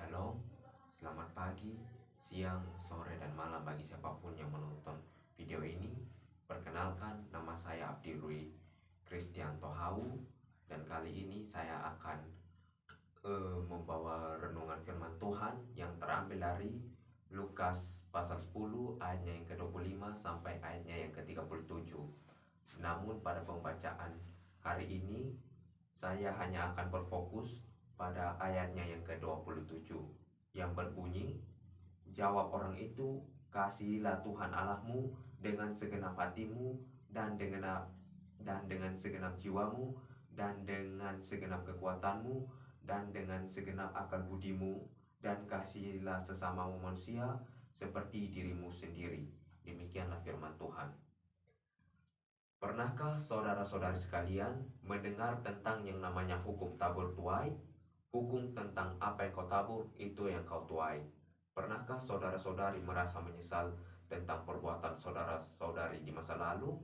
Shalom, selamat pagi, siang, sore, dan malam bagi siapapun yang menonton video ini. Perkenalkan, nama saya Abdi Rui Kristianto Hau, dan kali ini saya akan membawa renungan firman Tuhan yang terambil dari Lukas pasal 10 ayatnya yang ke-25 sampai ayatnya yang ke-37. Namun pada pembacaan hari ini saya hanya akan berfokus pada ayatnya yang ke-27 yang berbunyi, "Jawab orang itu, kasihilah Tuhan Allahmu dengan segenap hatimu dan dengan segenap jiwamu dan dengan segenap kekuatanmu dan dengan segenap akal budimu, dan kasihilah sesamamu manusia seperti dirimu sendiri." Demikianlah firman Tuhan. Pernahkah saudara-saudari sekalian mendengar tentang yang namanya hukum tabur tuai? Hukum tentang apa yang kau tabur, itu yang kau tuai. Pernahkah saudara-saudari merasa menyesal tentang perbuatan saudara-saudari di masa lalu?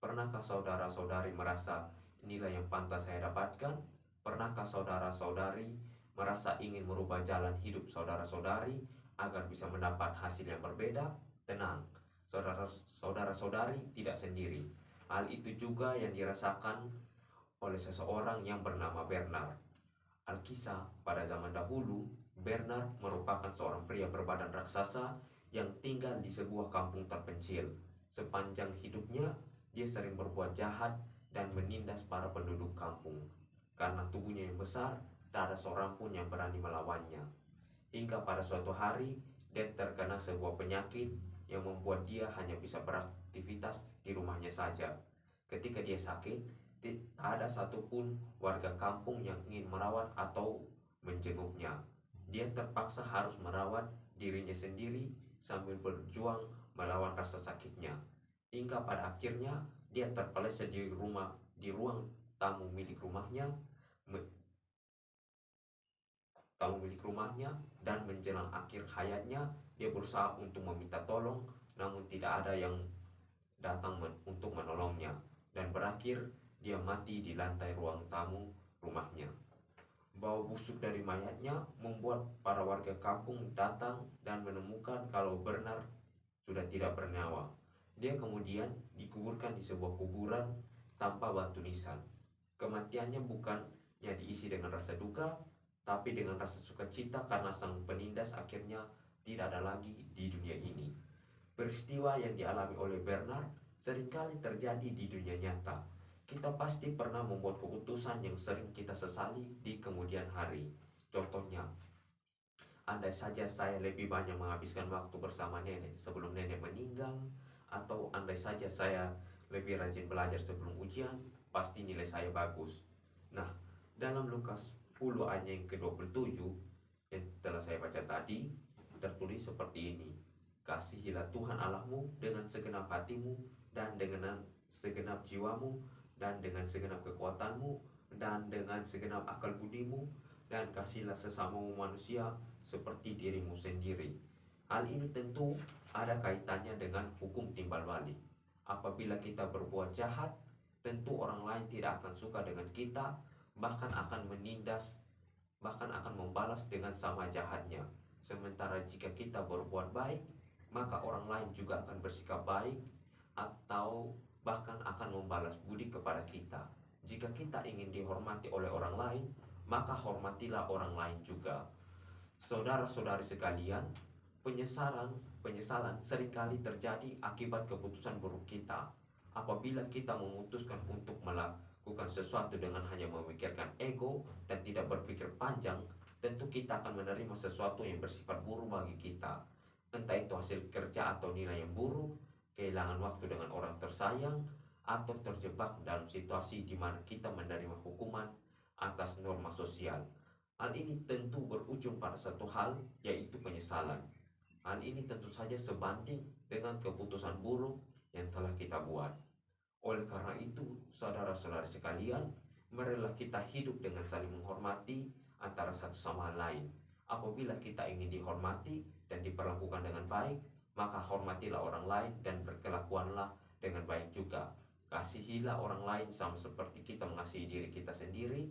Pernahkah saudara-saudari merasa inilah yang pantas saya dapatkan? Pernahkah saudara-saudari merasa ingin merubah jalan hidup saudara-saudari agar bisa mendapat hasil yang berbeda? Tenang, saudara-saudari tidak sendiri. Hal itu juga yang dirasakan oleh seseorang yang bernama Bernard. Alkisah, pada zaman dahulu, Bernard merupakan seorang pria berbadan raksasa yang tinggal di sebuah kampung terpencil. Sepanjang hidupnya, dia sering berbuat jahat dan menindas para penduduk kampung. Karena tubuhnya yang besar, tak ada seorang pun yang berani melawannya. Hingga pada suatu hari, dia terkena sebuah penyakit yang membuat dia hanya bisa beraktivitas di rumahnya saja. Ketika dia sakit, tidak ada satupun warga kampung yang ingin merawat atau menjenguknya. Dia terpaksa harus merawat dirinya sendiri sambil berjuang melawan rasa sakitnya. Hingga pada akhirnya dia terpeleset di ruang tamu milik rumahnya, dan menjelang akhir hayatnya dia berusaha untuk meminta tolong, namun tidak ada yang datang untuk menolongnya, dan berakhir dia mati di lantai ruang tamu rumahnya. Bau busuk dari mayatnya membuat para warga kampung datang dan menemukan kalau Bernard sudah tidak bernyawa. Dia kemudian dikuburkan di sebuah kuburan tanpa batu nisan. Kematiannya bukannya diisi dengan rasa duka, tapi dengan rasa sukacita karena sang penindas akhirnya tidak ada lagi di dunia ini. Peristiwa yang dialami oleh Bernard seringkali terjadi di dunia nyata. Kita pasti pernah membuat keputusan yang sering kita sesali di kemudian hari. Contohnya, andai saja saya lebih banyak menghabiskan waktu bersama nenek sebelum nenek meninggal, atau andai saja saya lebih rajin belajar sebelum ujian, pasti nilai saya bagus. Nah, dalam Lukas 10 ayat yang ke-27 yang telah saya baca tadi, tertulis seperti ini, "Kasihilah Tuhan Allahmu dengan segenap hatimu dan dengan segenap jiwamu dan dengan segenap kekuatanmu dan dengan segenap akal budimu, dan kasihilah sesamamu manusia seperti dirimu sendiri." Hal ini tentu ada kaitannya dengan hukum timbal balik. Apabila kita berbuat jahat, tentu orang lain tidak akan suka dengan kita, bahkan akan menindas, bahkan akan membalas dengan sama jahatnya. Sementara jika kita berbuat baik, maka orang lain juga akan bersikap baik atau bahkan akan membalas budi kepada kita. Jika kita ingin dihormati oleh orang lain, maka hormatilah orang lain juga. Saudara-saudari sekalian, penyesalan seringkali terjadi akibat keputusan buruk kita. Apabila kita memutuskan untuk melakukan sesuatu dengan hanya memikirkan ego dan tidak berpikir panjang, tentu kita akan menerima sesuatu yang bersifat buruk bagi kita. Entah itu hasil kerja atau nilai yang buruk, kehilangan waktu dengan orang tersayang, atau terjebak dalam situasi di mana kita menerima hukuman atas norma sosial. Hal ini tentu berujung pada satu hal, yaitu penyesalan. Hal ini tentu saja sebanding dengan keputusan buruk yang telah kita buat. Oleh karena itu, saudara-saudari sekalian, marilah kita hidup dengan saling menghormati antara satu sama lain. Apabila kita ingin dihormati dan diperlakukan dengan baik, maka hormatilah orang lain dan berkelakuanlah dengan baik juga. Kasihilah orang lain sama seperti kita mengasihi diri kita sendiri.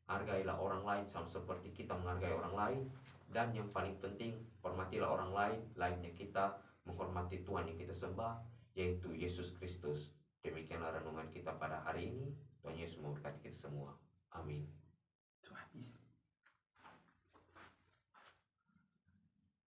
hargailah orang lain sama seperti kita menghargai orang lain. Dan yang paling penting, hormatilah orang lain layaknya kita menghormati Tuhan yang kita sembah, yaitu Yesus Kristus. Demikianlah renungan kita pada hari ini. Tuhan Yesus memberkati kita semua.